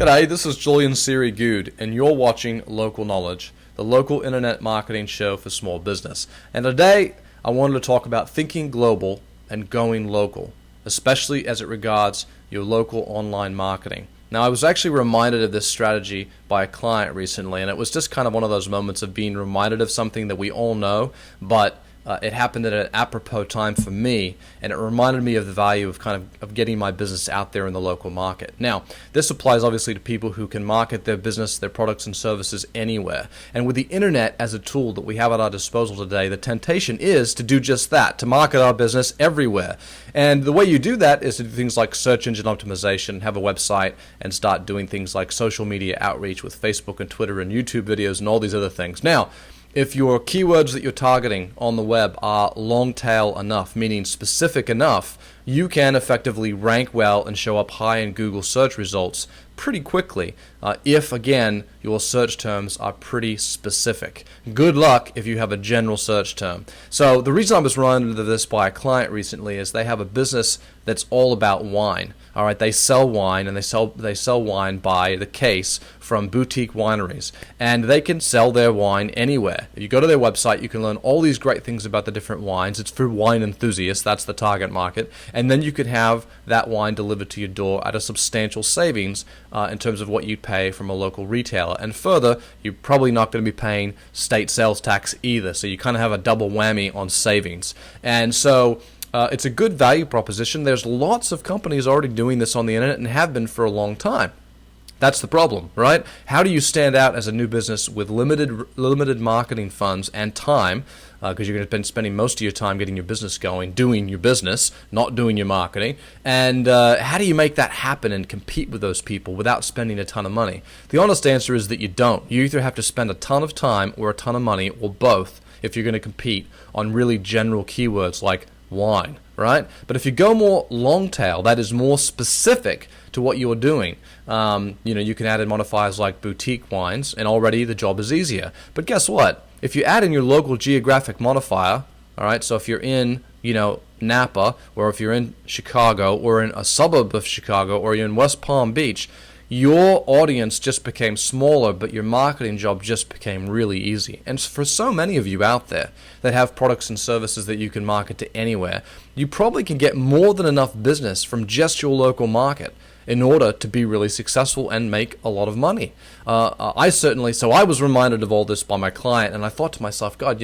G'day, this is Julian Siri-Good, and you're watching Local Knowledge, the local internet marketing show for small business. And today, I wanted to talk about thinking global and going local, especially as it regards your local online marketing. Now, I was actually reminded of this strategy by a client recently, and it was just kind of one of those moments of being reminded of something that we all know, but it happened at an apropos time for me, and it reminded me of the value of of getting my business out there in the local market. Now, this applies obviously to people who can market their business, their products and services anywhere. And with the internet as a tool that we have at our disposal today, the temptation is to do just that, to market our business everywhere. And the way you do that is to do things like search engine optimization, have a website, and start doing things like social media outreach with Facebook and Twitter and YouTube videos and all these other things. Now, if your keywords that you're targeting on the web are long tail enough, meaning specific enough, you can effectively rank well and show up high in Google search results pretty quickly if, again, your search terms are pretty specific. Good luck if you have a general search term. So the reason I was reminded of this by a client recently is they have a business that's all about wine. All right, they sell wine, and they sell wine by the case from boutique wineries, and they can sell their wine anywhere. If you go to their website, you can learn all these great things about the different wines. It's for wine enthusiasts, that's the target market, and then you could have that wine delivered to your door at a substantial savings in terms of what you'd pay from a local retailer. And further, you're probably not going to be paying state sales tax either, so you kind of have a double whammy on savings. And so it's a good value proposition. There's lots of companies already doing this on the internet and have been for a long time. That's the problem, right? How do you stand out as a new business with limited marketing funds and time, because you're going to be spending most of your time getting your business going, doing your business, not doing your marketing, and how do you make that happen and compete with those people without spending a ton of money? The honest answer is that you don't. You either have to spend a ton of time or a ton of money, or both, if you're going to compete on really general keywords like wine, right? But if you go more long tail, that is more specific to what you're doing, you can add in modifiers like boutique wines, and already the job is easier. But guess what? If you add in your local geographic modifier, all right, so if you're in, Napa, or if you're in Chicago, or in a suburb of Chicago, or you're in West Palm Beach, your audience just became smaller, but your marketing job just became really easy. And for so many of you out there that have products and services that you can market to anywhere, you probably can get more than enough business from just your local market in order to be really successful and make a lot of money. So I was reminded of all this by my client, and I thought to myself, God,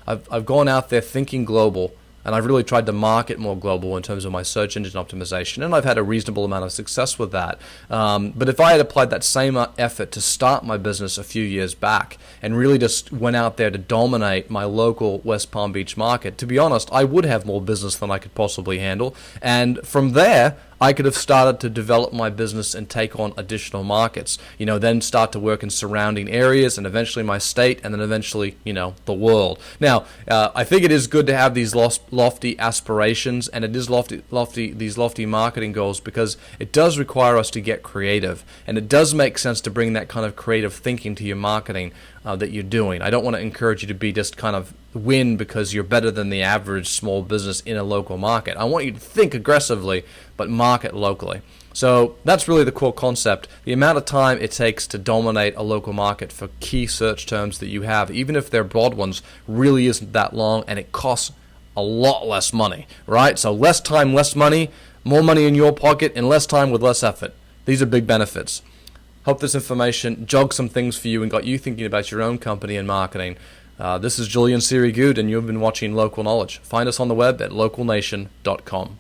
I've gone out there thinking global, and I've really tried to market more global in terms of my search engine optimization, and I've had a reasonable amount of success with that. But if I had applied that same effort to start my business a few years back and really just went out there to dominate my local West Palm Beach market, to be honest, I would have more business than I could possibly handle. And from there, I could have started to develop my business and take on additional markets, then start to work in surrounding areas, and eventually my state, and then eventually, the world. Now, I think it is good to have these lofty aspirations, and it is these lofty marketing goals, because it does require us to get creative, and it does make sense to bring that kind of creative thinking to your marketing that you're doing. I don't want to encourage you to be just kind of win because you're better than the average small business in a local market. I want you to think aggressively, but market locally. So that's really the core concept. The amount of time it takes to dominate a local market for key search terms that you have, even if they're broad ones, really isn't that long, and it costs a lot less money, right? So less time, less money, more money in your pocket, and less time with less effort. These are big benefits. Hope this information jogged some things for you and got you thinking about your own company and marketing. This is Julian Siri-Good, and you've been watching Local Knowledge. Find us on the web at localnation.com.